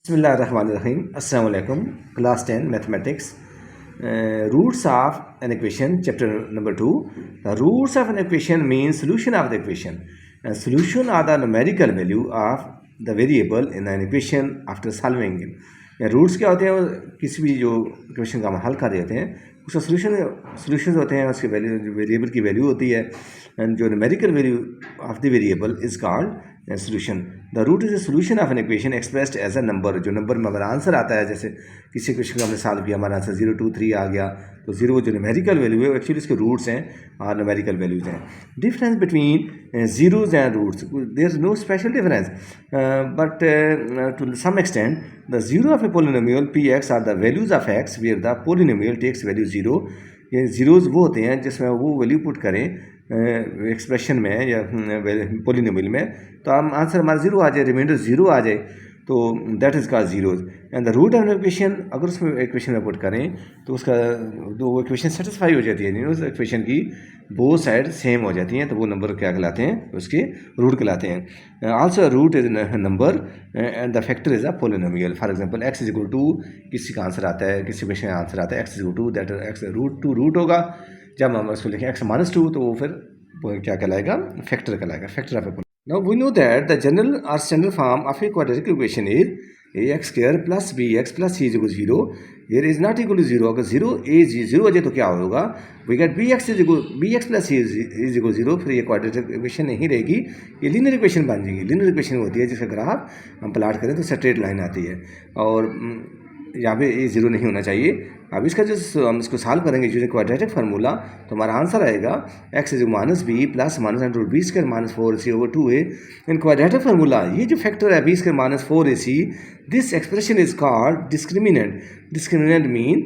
Bismillahirrahmanirrahim. Assalamu alaikum. Class 10 Mathematics. Roots of an equation, chapter number 2. The roots of an equation means solution of the equation. And solution are the numerical value of the variable in an equation after solving it. Roots क्या होते हैं? वो किसी भी जो equation का हम हल कर रहे होते हैं उसका सॉल्यूशंस होते हैं, उसके वैल्यू जो वेरिएबल की वैल्यू होती है, एंड जो numerical value of the variable is called solution. The root is a solution of an equation expressed as a number. जो नंबर में हमारा आंसर आता है, जैसे किसी क्वेश्चन का हमने सॉल्व किया, हमारा आंसर 0 2 3 आ गया, तो 0 जो न्यूमेरिकल वैल्यू है वो एक्चुअली इसके रूट्स हैं और न्यूमेरिकल वैल्यूज हैं. Difference between zeros and roots, there is no special difference, but to some extent the zero of a polynomial p x are the values of x where the polynomial takes value zero. ये zeros वो होते हैं जिसमें वो value put करें expression में या polynomial में, तो हम आंसर हमारा जीरो आ जाए, रिमाइंडर जीरो आ जाए, तो that is called zeros. And the root of equation, अगर उसमें इक्वेशन में पुट करें तो उसका वो इक्वेशन सेटिस्फाई हो जाती है, उस इक्वेशन की बोथ साइड सेम हो जाती हैं, तो वो नंबर क्या कहलाते हैं? उसके रूट कहलाते हैं. Also root is number and the factor is a polynomial. For example x is equal to, किसी का आंसर आता है, किसी क्वेश्चन का आंसर आता है x is equal to, that x root to root होगा. जब हम उसको लिखें एक्स माइनस टू, तो वो फिर क्या कहलाएगा? फैक्टर कहलाएगा, factor of A. Now we know that the general or standard form of a quadratic equation is ax square plus bx plus c is equal to 0. Here is not equal to 0. अगर 0 हो जाए तो क्या होगा? We get bx plus c is equal to 0. फिर ये quadratic equation नहीं रहेगी, ये linear equation बन जाएगी. linear equation होती है जिसका ग्राफ हम प्लाट करें तो स्ट्रेट लाइन आती है, और यहाँ पे ये जीरो नहीं होना चाहिए. अब इसका जो हम इसको सॉल्व करेंगे यूजिंग क्वाड्रेटिक फार्मूला, तो हमारा आंसर आएगा x is minus b plus minus under root b square minus 4ac over 2a. In quadratic formula ये जो फैक्टर है b square minus 4ac, this expression is called discriminant. Discriminant mean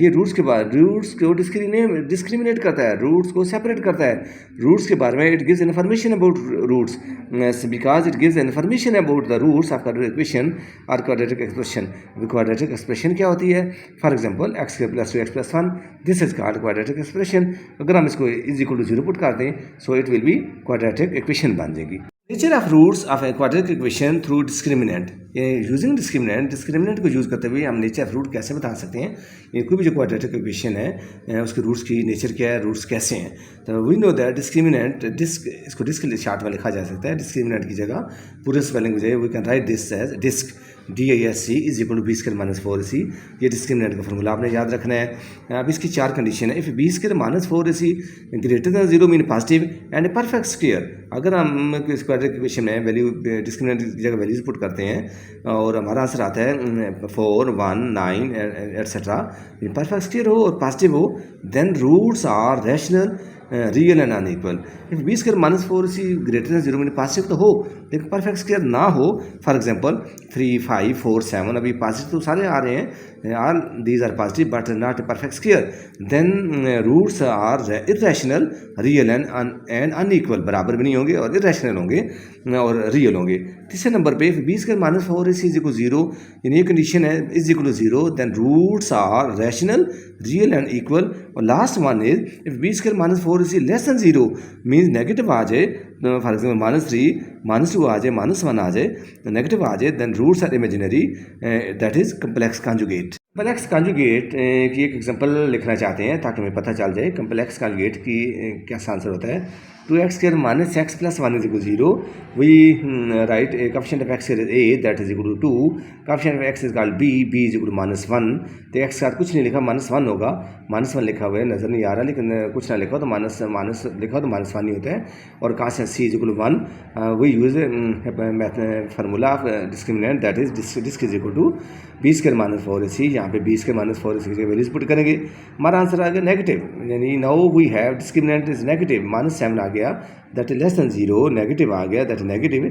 ये roots के बाद roots को discriminate करता है, roots को सेपरेट करता है. रूट्स के बारे में it gives information about roots because it gives information about the roots of quadratic equation और क्वाड्रेटिक एक्सप्रेशन. क्वाड्रेटिक एक्सप्रेशन क्या होती है? For example x square plus 2x plus 1, this is called quadratic expression. अगर हम इसको is equal to 0 put कर दें, so it will be quadratic equation बन जाएगी. Nature of roots of a quadratic equation through discriminant. Using discriminant को use करते हुए हम नेचर ऑफ रूट कैसे बता सकते हैं? ये कोई भी जो क्वाड्रेटिक इक्वेशन है उसके रूट्स की नेचर क्या है, रूट्स कैसे हैं? तो वी नो दैट डिस्क्रिमिनेंट, इसको डिस्क शार्ट में लिखा जा सकता है. डिस्क्रिमिनेंट की जगह पूरे स्पेलिंग हो जाए, we can write this as disc DISC is equal to b square minus 4ac. ये डिस्क्रिमिनेंट का फॉर्मूला आपने याद रखना है. अब इसकी 4 कंडीशन है. If B square minus 4ac greater than 0 mean positive and perfect square. अगर हम इस क्वाड्रेटिक इक्वेशन में वैल्यू डिस्क्रिमिनेंट की जगह वैल्यूज पुट करते हैं और हमारा आंसर आता है 4 1 9 एटसेट्रा, परफेक्ट स्क्वायर हो और पॉजिटिव हो, then roots are rational, real and unequal. If B square minus 4ac greater than 0 mean positive तो हो, लेकिन परफेक्ट स्क्वायर ना हो. फॉर एग्जांपल 3 5 4 7, अभी पॉजिटिव तो सारे आ रहे हैं, all these are positive but not perfect square, then roots are irrational, real and unequal. बराबर भी नहीं होंगे और इरेशनल होंगे और रियल होंगे. तीसरे नंबर पे if B square minus 4ac is equal 0, यानी ये कंडीशन है is equal to 0, then roots are rational, real and equal. और last one is if B square minus 4ac less than 0 means negative आ जाए, for example minus 3 minus 2 आ जाए, minus 1 आ जाए, नेगेटिव आ जाए, then roots are imaginary, that is complex conjugate. Complex conjugate की एक एग्जांपल लिखना चाहते हैं ताकि हमें पता चल जाए कम्प्लेक्स कॉन्जुगेट की क्या आंसर होता है. 2x square minus x plus 1 is equal 0. We write coefficient of x is a, that is equal to 2. Coefficient of x is called b is equal to minus 1. तो x के साथ कुछ नहीं लिखा, माइनस 1 होगा. Minus 1 लिखा हुआ है, नज़र नहीं आ रहा, लेकिन कुछ ना लिखा हो तो माइनस लिखा हो तो माइनस 1 ही होता है. और कहाँ से c is equal to 1. We use formula of discriminant, that is disc is equal to b square minus 4ac. यहाँ पे बी स्क्वायर माइनस 4ac की वैल्यूज पुट करेंगे, हमारा आंसर आ गया नेगेटिव. यानी now we have discriminant is negative, minus 7 आ गया, that is less than 0, negative आ गया, that is negative.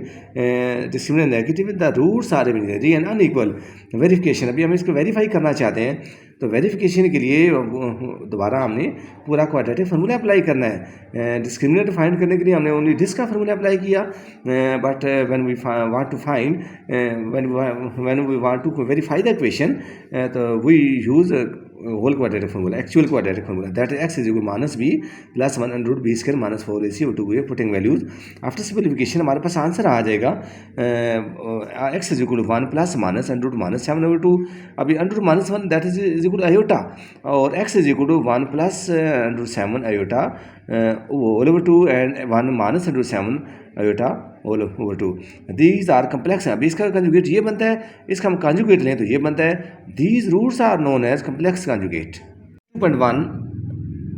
Discriminant negative, the roots are imaginary and unequal. Verification, अभी हम इसको वेरीफाई करना चाहते हैं, तो वेरिफिकेशन के लिए दोबारा हमने पूरा क्वाड्रेटिक फार्मूला अप्लाई करना है. डिस्क्रिमिनेंट फाइंड करने के लिए हमने ओनली डिस्क का फार्मूला अप्लाई किया, but when we want to find when we want to verify the equation, तो we use whole quadratic formula, actual quadratic formula, that is x is equal to minus b plus 1 under root b square minus 4ac over 2a, putting values after simplification हमारे पास answer आ जाएगा x is equal to 1 plus minus under root minus 7 over 2. अभी under root minus 1 that is equal to iota, और x is equal to 1 plus under root 7 iota all over 2 and 1 minus under root 7 iota all over 2. These are complex. अभी इसका conjugate ये बनता है, इसका हम conjugate लें तो ये बनता है. These roots are known as complex conjugate. 2.1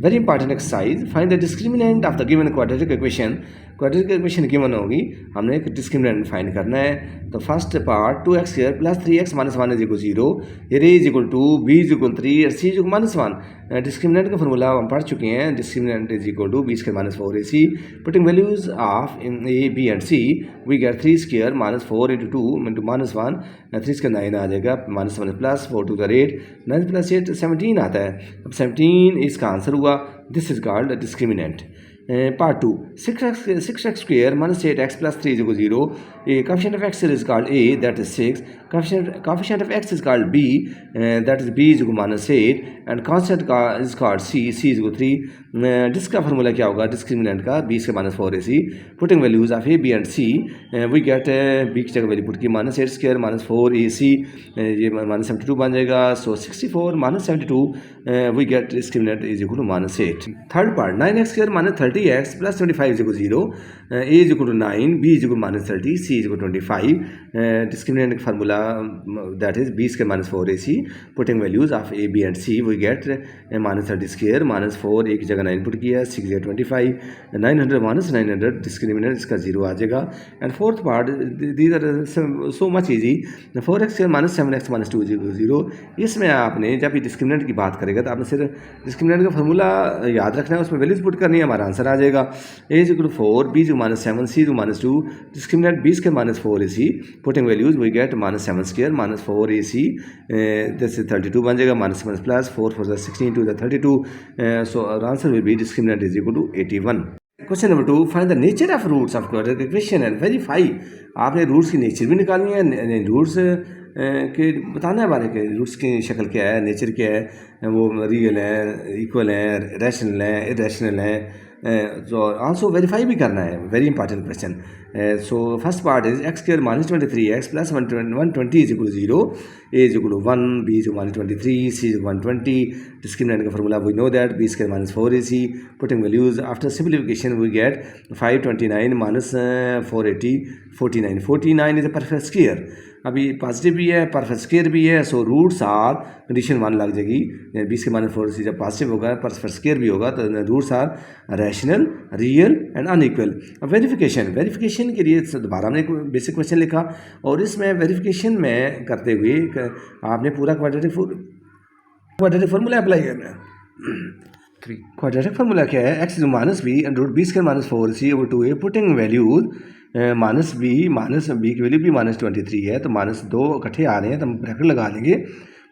very important exercise. Find the discriminant of the given quadratic equation. Quadratic equation given होगी, हमने एक डिस्क्रिमिनेंट फाइंड करना है. तो first part 2x square plus 3x minus 1 is equal 0, a is equal 2, b is equal 3 और c is equal minus 1. Discriminant का formula हम पढ़ चुके हैं. Discriminant is equal to b square minus 4ac. Putting values of in a b and c we get 3 square minus 4 into 2 into minus 1. 3 square 9 आ जाएगा, minus 1 plus 4 2 8, 9 plus 8 17 आता है. अब 17 इसका आंसर हुआ. This is called discriminant. Part 2, 6x square minus 8x plus 3 is equal to 0. A coefficient of x is called a, that is 6. Coefficient of x is called b, that is b is equal to minus 8. And constant is called c is equal to 3. जिसका formula क्या होगा discriminant का, b square minus 4ac. Putting values of a b and c we get b की जगह value put की minus 8 square minus 4ac, ये minus 72 बन जाएगा. So 64 minus 72 we get discriminant is equal to minus 8. Third part 9x square minus 30x plus 25 is equal to 0. A is equal to 9, B is equal to minus 30, C is equal to 25. Discriminant formula that is B square minus 4ac. Putting values of A, B and C we get minus 30 square minus 4, एक जगह 9 put किया, 6 is 25, 900 minus 900 discriminant इसका 0 आ जाएगा. And fourth part, these are so much easy. 4x square minus 7x minus 2 is equal to 0. इसमें आपने जब भी discriminant की बात करेगा तो आपने सिर्फ डिस्क्रिमिनेंट का फॉर्मूला याद रखना है, उसमें वैल्यूज पुट करनी है, हमारा आंसर आ जाएगा. A is equal to 4, B is equal to minus 7, C is equal to minus 2. Discriminant B square minus 4ac. Putting values we get minus 7 square minus 4ac. This is 32 बन जाएगा, minus 7 plus 4 for the 16 to the 32. So our answer will be discriminant is equal to 81. Question number 2, find the nature of roots of quadratic equation and verify. आपने roots की nature भी निकालनी है, roots के बताना है बारे के रूट्स की शक्ल क्या है, नेचर क्या है, वो रियल है, इक्वल है, रैशनल है, इरेशनल है. So also verify भी करना है, very important question. So first part is x square minus 23x plus 120 is equal to 0. A is equal to 1, B is equal to minus 23, C is equal to 120. Discriminant का formula we know that, B square minus 4ac. Putting values after simplification we get 529 minus 480, 49. 49 is a perfect square. अभी positive भी है, perfect square भी है. सो roots are condition 1 लग जाएगी. 20 के minus 4 जब पॉजिटिव होगा, परफेक्ट स्क्वायर भी होगा, तो roots are rational, real and unequal. अब वेरिफिकेशन के लिए दोबारा हमने एक बेसिक क्वेश्चन लिखा, और इसमें वेरिफिकेशन में करते हुए आपने पूरा क्वाड्रेटिक फार्मूला अप्लाई करना है. क्वाड्रेटिक फार्मूला क्या है, x minus b and root b square minus 4c over 2a. Putting values minus b की वैल्यू भी माइनस 23 है, तो माइनस 2 इकट्ठे आ रहे हैं तो हम ब्रैकेट लगा लेंगे,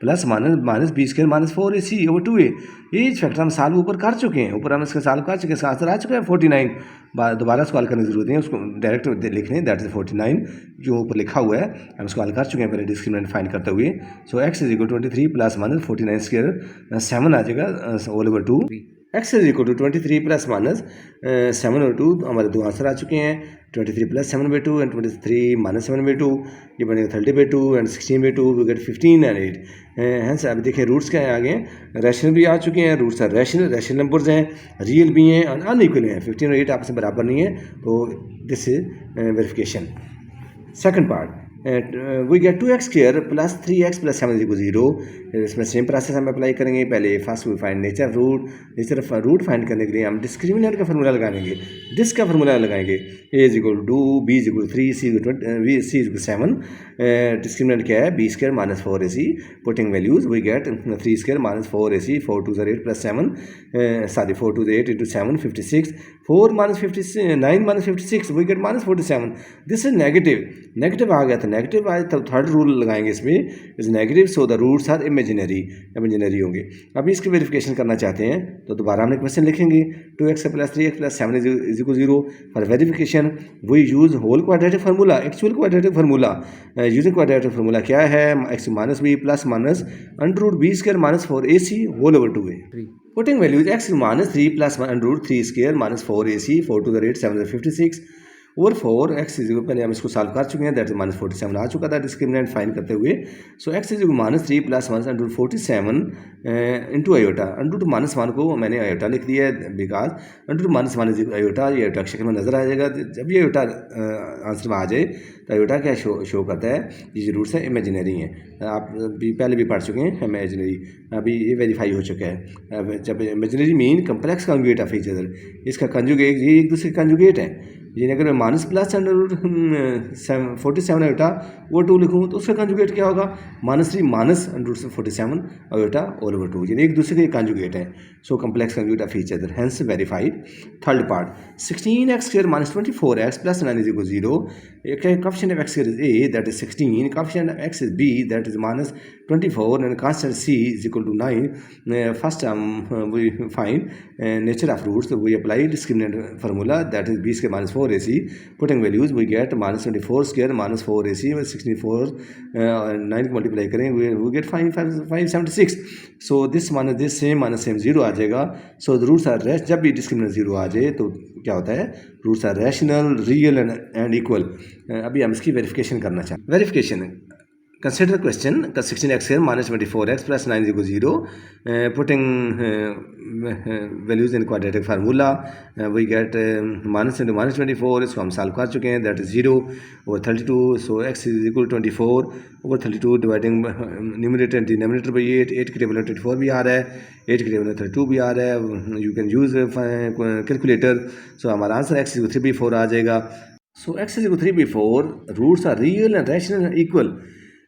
plus minus b square minus 4ac over 2a. ये फैक्टर हम साल ऊपर कर चुके हैं, ऊपर हम इसका साल कर चुके हैं, इसका आंसर आ चुका है 49. दोबारा सवाल करने की जरूरत नहीं है, उसको डायरेक्ट लिख लें, दैट इज 49 जो ऊपर लिखा हुआ है, हम सवाल कर चुके हैं पहले डिस्क्रिमिनेंट फाइंड करते हुए. So X is equal 23 plus minus 49 square 7 आ जाएगा all over 2. X is equal to 23 plus minus 7 over 2. हमारे दो आंसर आ चुके हैं, 23 प्लस 7/2 एंड 23 माइनस 7/2. ये बनेगा 30/2 and 16/2. We get 15 and 8. Hence अभी देखिए रूट्स क्या है आगे, रैशनल भी आ चुके हैं, रूट्स आर रैशनल नंबर्स हैं, रियल भी हैं और अनइक्वल हैं. 15 और 8 आपस में बराबर नहीं है, तो this is verification. Second part, we get 2x square plus 3x plus 7 equal 0. इसमें सेम प्रोसेस हम अप्लाई करेंगे. पहले first we find nature of root find करने के लिए हम डिस्क्रिमिनेंट का फार्मूला लगाएंगे, डिस का फार्मूला लगाएंगे. a is equal to 2, b is equal to 3, c is equal 7. Discriminant क्या है, b square minus 4ac. Putting values we get 3 square minus 4ac, 4 2 8 plus 7, 4 2 8 into 7 56. 4 minus 59 minus 56 we get minus 47. This is negative आ गया था negative आए तब third rule लगाएंगे इसमें, is negative so the roots are imaginary होंगे। अभी इसकी वेरिफिकेशन करना चाहते हैं तो दोबारा हमने क्वेश्चन लिखेंगे 2x + 3x + 7 is equal 0। For verification we use whole quadratic formula, actual quadratic formula. Using quadratic formula क्या है, x - b + -√b² - 4ac whole over 2a। Putting values x - 3 + √3² - 4ac 4 to the rate 7 is 56 over 4 x is equal, पहले हम इसको solve कर चुके हैं, that is -47 आ चुका था डिस्क्रिमिनेंट फाइंड करते हुए। सो x is equal -3 + √47 into iota. √-1 को मैंने आयोटा लिख दिया है बिकॉज √-1 इज आयोटा, ये आयोटा शक्ल में नजर आ जाएगा। जब ये आयोटा आंसर में आ जाए तो आयोटा क्या शो करता है, ये रूट्स है इमेजिनरी हैं। आप भी पहले भी पढ़ चुके हैं इमेजिनरी, अभी ये वेरीफाई हो चुका है। जब imaginary mean complex conjugate of each other, इसका कंजुगेट ये एक दूसरे कंजुगेट है। यानी अगर मैं -+47 आयोटा वो 2 लिखूँ तो उसका कंजुगेट क्या होगा, -3 - √47 आयोटा ऑल ओवर 2, यानी एक दूसरे के कंजुगेट है। So complex conjugate of each other, hence verified. Third part 16x² - 24x + 9 is equal 0। Coefficient of x is a, that is 16, coefficient of x is b, that is -24, and constant c is equal to 9. First we find nature of roots, so we apply discriminant formula, that is b² - 4ac. Putting values we get -24² - 4ac 64, 9 को multiply करें we get 576. So this minus this same 0 आ जाएगा। So the roots are rest, जब भी discriminant 0 आ जाए तो क्या होता है, roots are rational, real and equal. अभी हम इसकी वेरिफिकेशन करना चाहते हैं। Verification, consider question 16x² - 24x + 9 is equal 0. Putting values in quadratic formula we get -, -24, इसको हम सॉल्व कर चुके हैं, that is 0 over 32। So x is equal 24 over 32 dividing numerator and denominator by 8 के टेबल में 24 भी आ रहा है, 8 के टेबल में 32 भी आ रहा है। You can use calculator. So हमारा आंसर x इज 3/4 आ जाएगा। So x is 3/4, roots are real and rational and equal.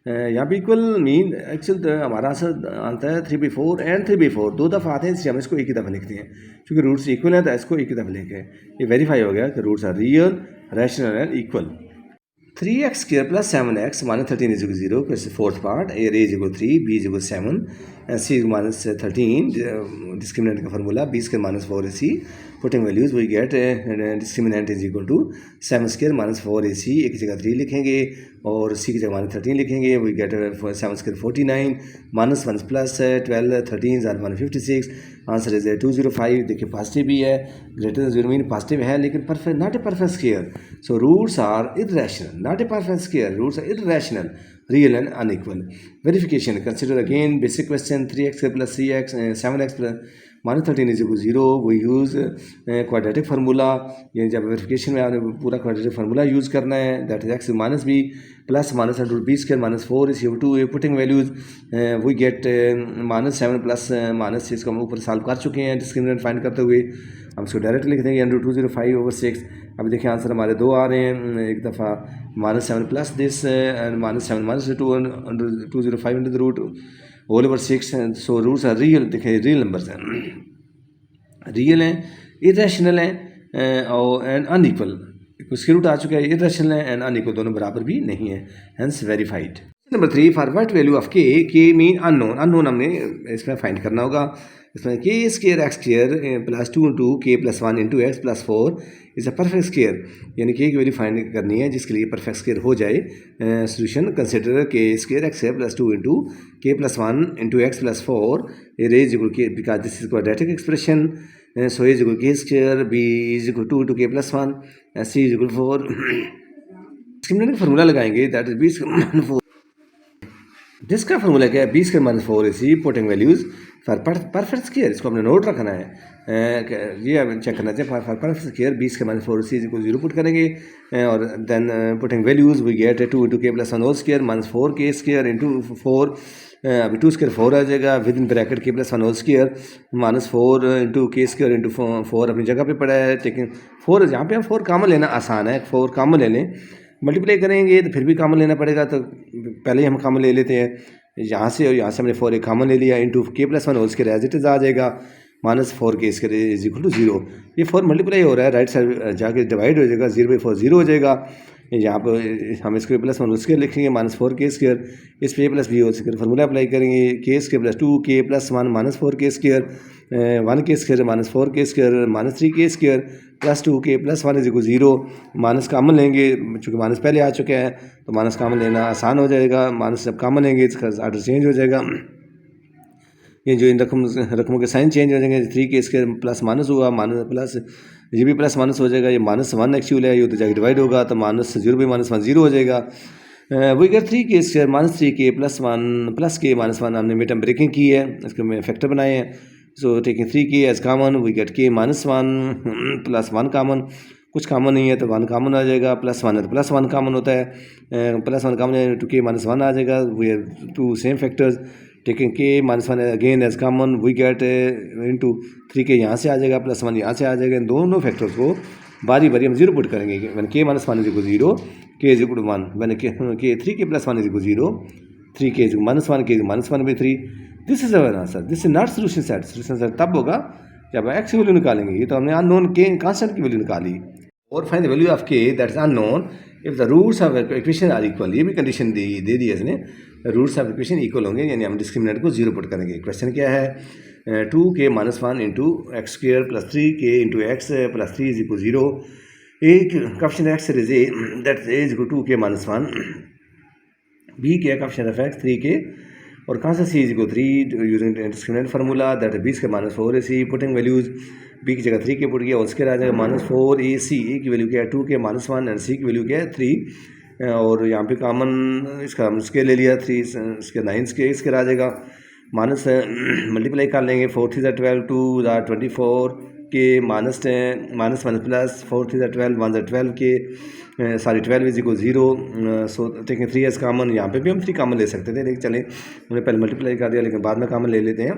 यहाँ पे इक्वल मीन एक्चुअल हमारा आंसर आता है 3/4 एंड 3/4 दो दफ़ा आते हैं, इसलिए हम इसको एक ही दफ़ा लिखते हैं। क्योंकि रूट्स इक्वल हैं तो इसको एक ही दफ़ा लिखे। ये वेरीफाई हो गया कि roots are real, rational and equal. 3x² + 7x - 13 is equal 0. Question fourth part, a is equal 3, b is equal 7, and c is -13. Discriminant का formula b² - 4ac. Putting values we get discriminant is equal to 7² - 4ac, एक की जगह 3 लिखेंगे और c की जगह -13 लिखेंगे। we get 7² 49, -1 + 12 13 are 156। Answer is 205। देखिए पॉजिटिव भी है, ग्रेटर देन 0 मीन पॉजिटिव है, लेकिन perfect not a perfect square. So roots are irrational, not a perfect square, roots are irrational, real and unequal. Verification, consider again basic question 3x + 3x 7x + -13 is equal 0. we use quadratic formula। ये जब verification में आपने पूरा quadratic formula use करना है, that is x - b + -√b² - 4 is equal to a। Putting values we get -7 + -6 को हम ऊपर सॉल्व कर चुके हैं डिस्क्रिमिनेंट फाइंड करते हुए। हम इसको डायरेक्ट लिख देंगे √205/6। अभी देखिए आंसर हमारे 2 आ रहे हैं, एक दफ़ा -7 + this and -7 - 2 205 into the root whole over 6। So roots are real, देखिए रियल नंबर्स हैं, रियल हैं, इरेशनल हैं और एंड अनइक्वल। उसके रूट आ चुका है, इरेशनल है एंड अनइक्वल, दोनों बराबर भी नहीं है, hence verified. Number 3, for what value of के मीन अननोन। अननोन हमने इसमें फाइंड करना होगा। इसमें k² x² + 2 into k + 1 into x + 4 is a perfect square, यानी k की वैल्यू फाइंड करनी है जिसके लिए परफेक्ट स्क्वायर हो जाए। Solution, consider k² x² + 2 into k + 1 into x + 4 is equal to k, because this is quadratic expression. So a is equal to k², b is equal to 2 into k + 1 and c is equal to 4। Discriminant formula लगाएंगे, that is b² - 4। जिसका formula क्या है, b² - 4ac। Putting values for perfect square, इसको अपने note रखना है, ये check करना चाहिए। For perfect square b² - 4ac is equal 0 put करेंगे और then putting values we get 2 into k + 1 whole square -4k² into 4। अभी 2² 4 आ जाएगा, within bracket k + 1 whole square -4 into k² into 4 अपनी जगह पे पड़ा है, लेकिन 4 यहाँ पे हम 4 कॉमन लेना आसान है, 4 कॉमन ले लें। मल्टीप्लाई करेंगे तो फिर भी कॉमन लेना पड़ेगा, तो पहले ही हम कॉमन ले लेते हैं यहाँ से, और यहाँ से हमने 4 एक कॉमन ले लिया, into k + 1 whole square as it is आ जाएगा, -4k² इज इक्वल टू 0। ये 4 मल्टीप्लाई हो रहा है, राइट साइड जाके डिवाइड हो जाएगा, 0/4 0 हो जाएगा। यहाँ पर हम स्क्वायर प्लस वन स्क्वायर लिखेंगे -4k², इस पे plus B whole square formula apply करेंगे, k² + 2k+1 -4k², 1k² -4k² -3k² + 2k + 1 = 0। Minus common लेंगे, चूँकि माइनस पहले आ चुके हैं तो माइनस कॉमन लेना आसान हो जाएगा। माइनस जब कॉमन लेंगे इसका आर्डर चेंज हो जाएगा, ये जो इन रकमों के साइन चेंज हो जाएंगे। 3k² प्लस माइनस हुआ, माइनस प्लस, ये भी प्लस माइनस हो जाएगा, ये -1 एक्चुअल है, ये तो जाकर डिवाइड होगा तो -0 by -1 0 हो जाएगा। We get 3k² -3k + 1 + k -1 हमने मिड-टर्म ब्रेकिंग की है, इसके में फैक्टर बनाए हैं। So taking 3k as common we get k -1 + 1 common, कुछ कॉमन नहीं है तो 1 कॉमन आ जाएगा, +1 है तो +1 कॉमन होता है, +1 कॉमन है तो k -1 आ जाएगा। We have two same factors, taking k -1 again as common we get into 3k यहाँ से आ जाएगा, +1 यहाँ से आ जाएगा। इन दोनों फैक्टर्स को बारी बारी हम जीरो पुट करेंगे। When k -1 = 0, k = 1, when k 3k + 1 = 0, 3k = -1, k -1 by 3। This is our answer, this is not solution set. Solution set तब होगा जब x की वैल्यू निकालेंगे, ये तो हमने अननोन k कांस्टेंट की वैल्यू निकाली। और find the value of k that is unknown if the roots of equation are equal, ये भी कंडीशन दे दी है इसने, रूट्स ऑफ इक्वेशन इक्वल होंगे, यानी हम डिस्क्रिमिनेंट को जीरो पुट करेंगे। क्वेश्चन क्या है, 2k - 1 × x² + 3k × x + 3 = 0। a coefficient x is a, that a is equal to 2k - 1, b क्या coefficient of x 3k, और कहाँ से c is equal to 3 using discriminant formula, that b इसके -4ac, putting values b की जगह 3k put किया और उसके आ जाएगा -4ac, a की वैल्यू क्या है 2k - 1 एंड c की वैल्यू क्या है 3, और यहाँ पे कॉमन इसका हम स्केल ले लिया 3, इसके 9 के इसके आ जाएगा, माइनस मल्टीप्लाई कर लेंगे, 4 3 12 2 24 के माइनस प्लस 4 3 12 1 12 के, sorry 12 = 0। So taking 3 as common, यहाँ पे भी हम 3 कॉमन ले सकते थे, लेकिन चलें हमने पहले मल्टीप्लाई कर दिया, लेकिन बाद में कॉमन ले लेते हैं।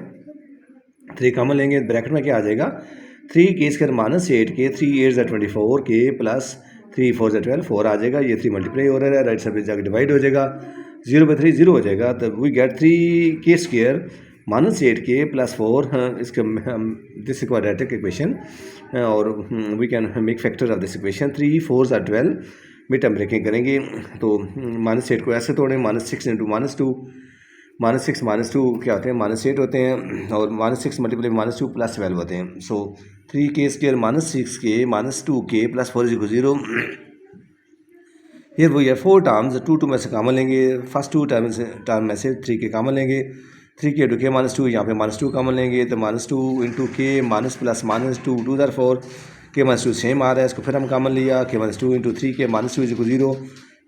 3 कॉमन लेंगे, ब्रैकेट में क्या आ जाएगा 3k² -8k, 3 8 = 24 k प्लस 3 4 = 12 4 आ जाएगा, ये 3 मल्टीप्लाई हो रहा है, राइट साइड पे जाकर डिवाइड हो जाएगा, 0/3 0 हो जाएगा, तब वी गेट 3k² -8k + 4, इसका दिस क्वाड्रेटिक इक्वेशन, और we can make factor of this equation. 3 4 = 12, mid term breaking करेंगे तो -8 को ऐसे तोड़ें, -6 × -2, -6 -2 क्या होते हैं -8 होते हैं, और -6 मल्टीप्लाई -2 + 12 होते हैं। सो 3k² -6k -2k + 4 = 0। ये वो 4 टर्म्स, 2 में से कॉमन लेंगे, फर्स्ट 2 टर्म में से 3k कॉमन लेंगे, 3k × k -2, यहाँ पे -2 कॉमन लेंगे तो -2 × k -+-2 2 = 4, k -2 सेम आ रहा है, इसको फिर हम कॉमन लिया, k -2 × 3k -2 = 0।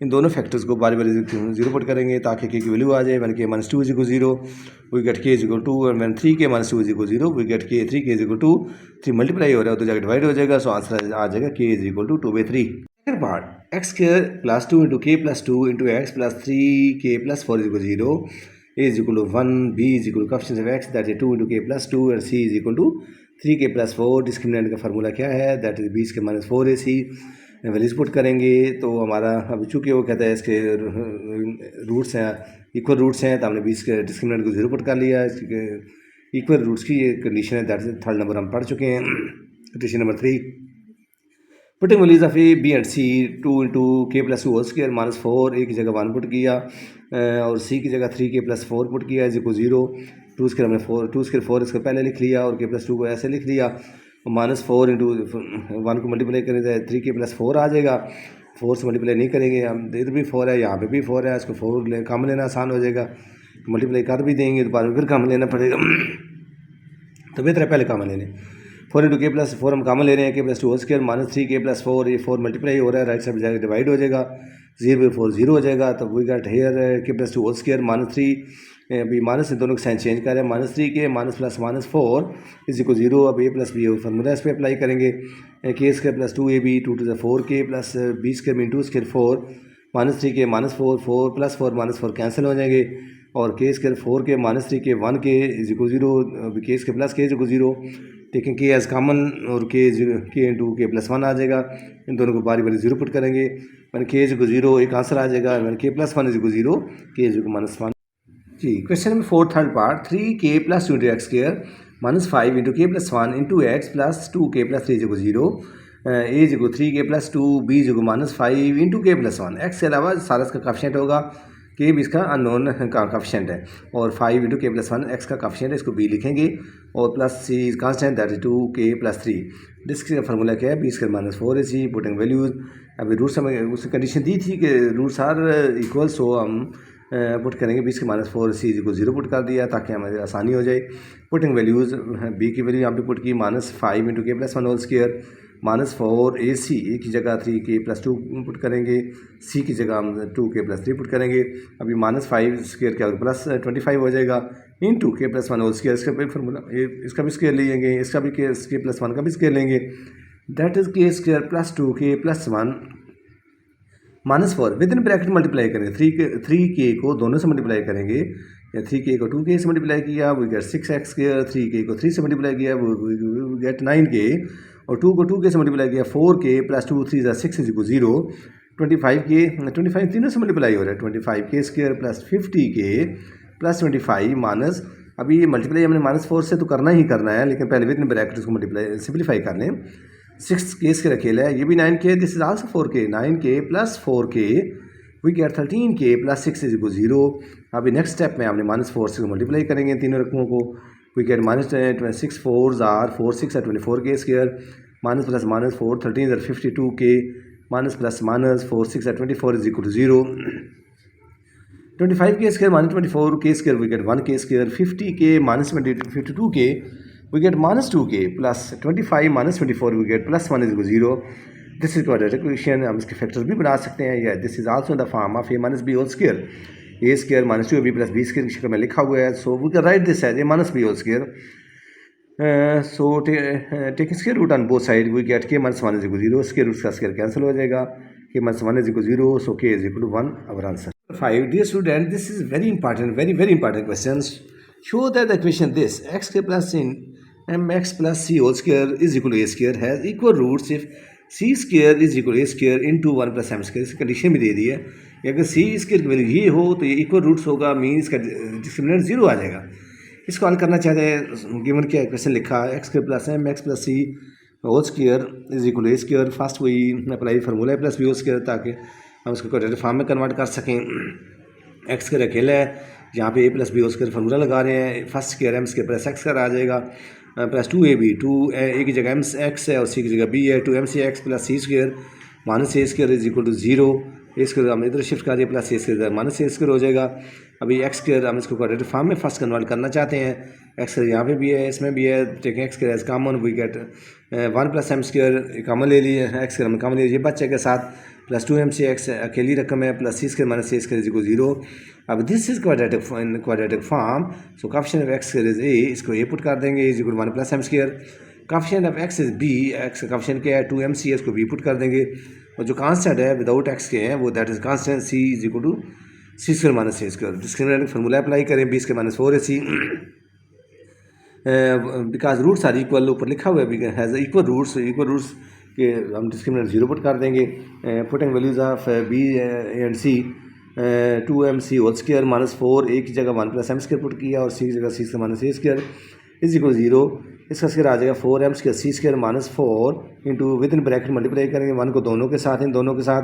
इन दोनों फैक्टर्स को बारी बारी जीरो पुट करेंगे ताकि k की वैल्यू आ जाए। When k -2 = 0 we get k = 2, and when 3k -2 = 0 we get k 3k = 2, 3 multiply हो रहा है तो जाकर डिवाइड हो जाएगा, सो आंसर आ जाएगा k = 2/3। Second part, x² + 2 × k + 2 × x + 3k + 4 = 0, a = 1, b = coefficient of x, that is 2 × k + 2, and c = 3k + 4। Discriminant का formula क्या है, दैट इज b इसके -4ac, वैल्यूज पुट करेंगे तो हमारा, अब चूँकि वो कहता है इसके रूट्स हैं इक्वल रूट्स हैं, तो हमने 20 के डिस्क्रिमिनेंट को 0 पुट कर लिया। इसके इक्वल रूट्स की ये कंडीशन है, दैट इज थर्ड नंबर हम पढ़ चुके हैं। Condition number 3, putting values of a b and c, 2 × k + 2 whole square -4, a की जगह 1 पुट किया, और c की जगह 3k + 4 पुट किया, = 0। 2 स्क्वायर हमने 2 4 इसको पहले लिख लिया और k + 2 को ऐसे लिख लिया, -4 × 1 को मल्टीप्लाई करें तो 3k + 4 आ जाएगा, 4 से मल्टीप्लाई नहीं करेंगे हम, इधर भी 4 है यहाँ पे भी 4 है, इसको 4 कम लेना आसान हो जाएगा, मल्टीप्लाई कर भी देंगे तो बाद में फिर कम लेना पड़ेगा, तो बेहतर है पहले कम लेने। 4 × k + 4 हम कॉमन ले रहे हैं, k + 2 होल स्क्वायर -3k + 4, ये 4 मल्टीप्लाई हो रहा है, राइट साइड जाकर डिवाइड हो जाएगा, 0/4 0 हो जाएगा, तब we get here k + 2 whole square -3, अभी माइनस से दोनों के साइन चेंज कर रहे हैं, -3k -+-4 = 0। अब a + b फार्मूला इस पर अप्लाई करेंगे, k² + 2ab 2 to the 4k + b² × 2² 4, -3k -4 4 + 4 -4 cancel हो जाएंगे, और k² 4k -3k 1k = 0, k² + k = 0, taking k as common, और k × k + 1 आ जाएगा, इन दोनों को बारी बारी 0 पुट करेंगे, मैंने k = 0 एक आंसर आ जाएगा, मैंने k + 1 = 0, k = -1। जी, question number 4 third part, 3k + 2 × x² -5 × k + 1 × x + 2k + 3 = 0, a is equal 3k+2, b is equal -5 into k+1। X के अलावा सारा इसका काफिशेंट होगा, के भी इसका अननोन का काफिशेंट है, और 5 इंटू k+1 एक्स का काफिशेंट है, इसको बी लिखेंगे, और plus c is constant that is 2k+3। Disc का फार्मूला क्या है, b square minus 4ac, putting values. अभी रूट्स हमें उसकी कंडीशन दी थी कि रूट्स आर इक्वल, सो हम पुट करेंगे बी स्क्वायर माइनस 4ac को 0 पुट कर दिया ताकि हमें आसानी हो जाए। पुटिंग वैल्यूज़, बी की वैल्यू यहाँ पे पुट की -5 into k+1 whole square, -4ac, ए की जगह 3k+2 पुट करेंगे, सी की जगह हम 2k+3 पुट करेंगे। अभी -5 स्क्वायर क्या होगा, +25 हो जाएगा, इंटू k+1 होल स्क्वायर। इसका भी फार्मूला, इसका भी स्क्वायर लेंगे, इसका भी k+1 का भी स्क्वायर लेंगे, that is k square +2k+1 -4 with in bracket multiply करेंगे। 3k को दोनों से मल्टीप्लाई करेंगे, या 3k को 2k से मल्टीप्लाई किया वो गेट 6x स्क्वायर, 3k को 3 से मल्टीप्लाई किया वो गेट 9k, और 2 को 2k से मल्टीप्लाई किया 4k +2 3 6 इज इक्वल 0। 25 तीनों से मल्टीप्लाई हो रहा है, 25k square plus 50k plus 25 minus, अभी ये मल्टीप्लाई हमने -4 से तो करना ही करना है, लेकिन पहले विद इन ब्रैकेट उसको मल्टीप्लाई सिंप्लीफाई कर लें। 6k स्क्वायर अकेला है, ये भी 9k, this is also 4k, 9k plus 4k we get 13k plus 6 is equal 0। अभी नेक्स्ट स्टेप में हमने -4 से मल्टीप्लाई करेंगे तीनों रकमों को, we get -6 4s are 4 6 are 24k square, minus plus minus 4 13 are 52k, minus plus minus 4 6 are 24 is equal 0। 25k square minus 24k square we get 1k square, 50k minus 52k we get -2k plus 25 minus 24 we get +1 is equal to 0। This is quadratic equation, हम इसके factors भी बना सकते हैं, या this is also in the form of a minus b whole square, a square minus 2ab plus b square की शक्ल में लिखा हुआ है, so we can write this as a minus b whole square. So taking square root on both side we get k minus 1 is equal to 0, square root का square cancel हो जाएगा, k minus 1 is equal to 0, so k is equal to 1, our answer। 5 dear student, this is very important questions। Show that the equation this x k plus in mx plus c whole square is equal to a square has equal roots if c square is equal to a square into 1 plus m square। इसकी condition भी दे दी है, अगर c square की value ये हो तो ये equal roots होगा, मीन इसका डिस्क्रिमिनेंट 0 आ जाएगा। इसको हल करना चाहते हैं, गिवन क्या क्वेश्चन लिखा है, x square plus m x plus c whole square is equal to a square. First वही अप्लाई फार्मूला है प्लस बी होल स्क्वायर, ताकि हम इसको क्वाड्रेटिक फॉर्म में कन्वर्ट कर सकें। एक्स स्क्वायर अकेला है, यहाँ पे A plus B whole square formula लगा रहे हैं, first square M square plus X square आ जाएगा, प्लस 2ab, 2 ए की जगह एम एक्स है और सी की जगह बी है, 2mc x plus C square minus A square is equal to 0। A square हम इधर शिफ्ट कर दिए, plus a square minus A square हो जाएगा। अभी एक्स स्क्वायर हम इसको क्वाड्रेटिक फॉर्म में फर्स्ट कन्वर्ट करना चाहते हैं, एक्स स्क्वायर यहाँ पे भी है इसमें भी है, taking x square as common we get 1 plus M square common ले लिए, एक्स स्क्वायर हम कॉमन ले लिए, ये बच्चे के साथ प्लस 2mc एक्स अकेली रकम है, plus C square minus A square is equal 0। अब this is quadratic form, so coefficient of x square is a, इसको ए पुट कर देंगे is equal 1 plus M square. Coefficient of x is b, x का coefficient क्या है 2mc है, इसको B put कर देंगे, और जो कांस्टेंट है विदाउट एक्स के हैं वो that is constant C is equal to C square minus A square. Discriminant formula apply करें, B square minus 4ac because roots are equal, ऊपर लिखा हुआ है हैज़ इक्वल रूट्स के हम डिस्क्रिमिनेंट 0 पुट कर देंगे। Putting values of b and c 2mc whole square minus 4 a की जगह 1 प्लस एम स्क्वायर पुट किया, और सी की जगह C square minus A square is equal 0। इसका स्क्वायर आ जाएगा 4m स्क्वायर सी square minus 4 into within bracket multiply करेंगे 1 को दोनों के साथ, इन दोनों के साथ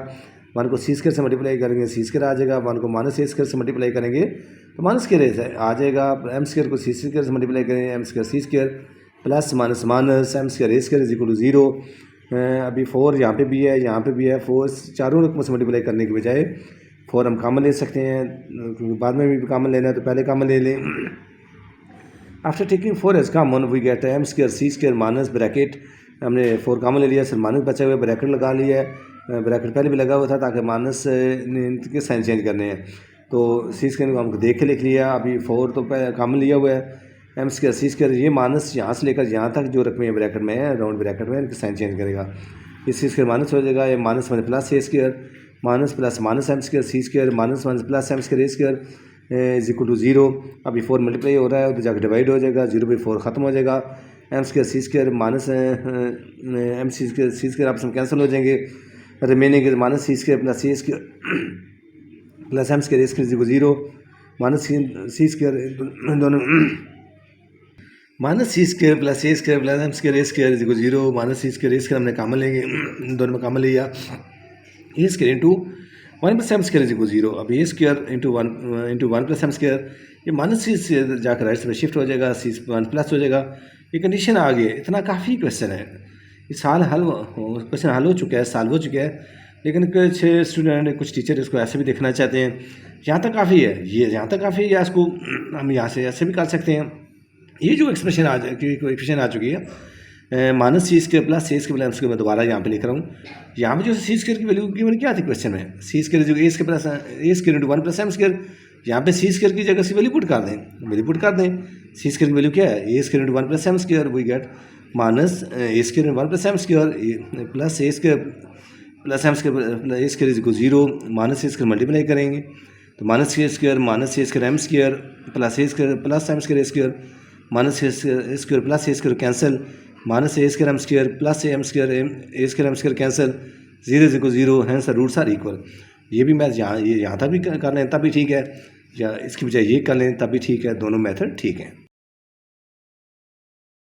1 को सी स्क्वायर से मल्टीप्लाई करेंगे सी स्क्वायर आ जाएगा, 1 को माइनस ए स्क्वायर से मल्टीप्लाई करेंगे तो माइनस स्क्वायर आ जाएगा, एम स्क्वायर को सी स्क्वायर से मल्टीप्लाई करेंगे m square C square plus minus minus m square A square is equal to 0। अभी 4 यहाँ पे भी है, यहाँ पे भी है, 4 चारों रकमों से मल्टीप्लाई करने के बजाय 4 हम कॉमन ले सकते हैं, क्योंकि बाद में भी कॉमन लेना है तो पहले कॉमन ले लें। After taking 4 as common we get m square C square minus bracket, हमने 4 कॉमन ले लिया, सिर्फ माइनस बचा हुआ ब्रैकेट लगा लिया है, ब्रैकेट पहले भी लगा हुआ था ताकि माइनस के साइन चेंज करने हैं, तो सी स्क्वायर को हमको देख के लिख लिया। अभी 4 तो कॉमन लिया हुआ है, एम स्क्वायर सी स्क्वायर, ये माइनस यहाँ से लेकर यहाँ तक जो रकमें ब्रैकेट में है राउंड ब्रैकेट में इनके साइन चेंज करेगा, इस सी स्क्वायर माइनस हो जाएगा, ये minus one plus a square minus plus minus m square C square minus one plus M square A square is equal to 0। अभी 4 मल्टीप्लाई हो रहा है तो जाकर डिवाइड हो जाएगा, 0 बाई 4 ख़त्म हो जाएगा, एम स्क्वायर सी square minus M C square आपस में कैंसिल हो जाएंगे, remaining minus C square plus C square plus M square A square is equal 0 minus C square दोनों minus C square plus A square plus M square A square is equal 0 minus C square A square हमने common लेंगे दोनों में common लिया A square into 1 plus M square is equal 0 अब A square into one plus M square ये minus C से जाकर right में शिफ्ट हो जाएगा सी 1 प्लस हो जाएगा ये कंडीशन आ गई इतना काफ़ी क्वेश्चन है ये क्वेश्चन हल हो चुका है सॉल्व हो चुका है लेकिन कुछ स्टूडेंट कुछ टीचर इसको ऐसे भी देखना चाहते हैं यहाँ तक काफ़ी है ये यहाँ तक काफ़ी है या इसको हम यहाँ से ऐसे भी कर सकते हैं ये जो एक्सप्रेशन इक्वेशन आ चुकी है minus C square plus A square plus M square मैं दोबारा यहाँ पे लिख रहा हूँ यहाँ पे जो सी स्क्र की वैल्यू क्या थी क्वेश्चन में सी स्क्र जो A square plus A square into 1 plus M square यहाँ पे सी स्क्र की जगह से वैल्यू पुट कर दें सी स्क्र की वैल्यू क्या है A square into 1 plus M square we get minus A square into 1 plus M square plus A square plus M square A square is equal 0 minus A square multiply करेंगे तो minus A square M square plus A square plus M square A square minus A square plus A square cancel minus A square M square plus M square A square M square cancel 0 is equal 0 hence the roots are equal ये भी math यहाँ तक भी कर लें तब भी ठीक है या इसकी बजाय ये कर लें तब भी ठीक है दोनों मेथड ठीक हैं।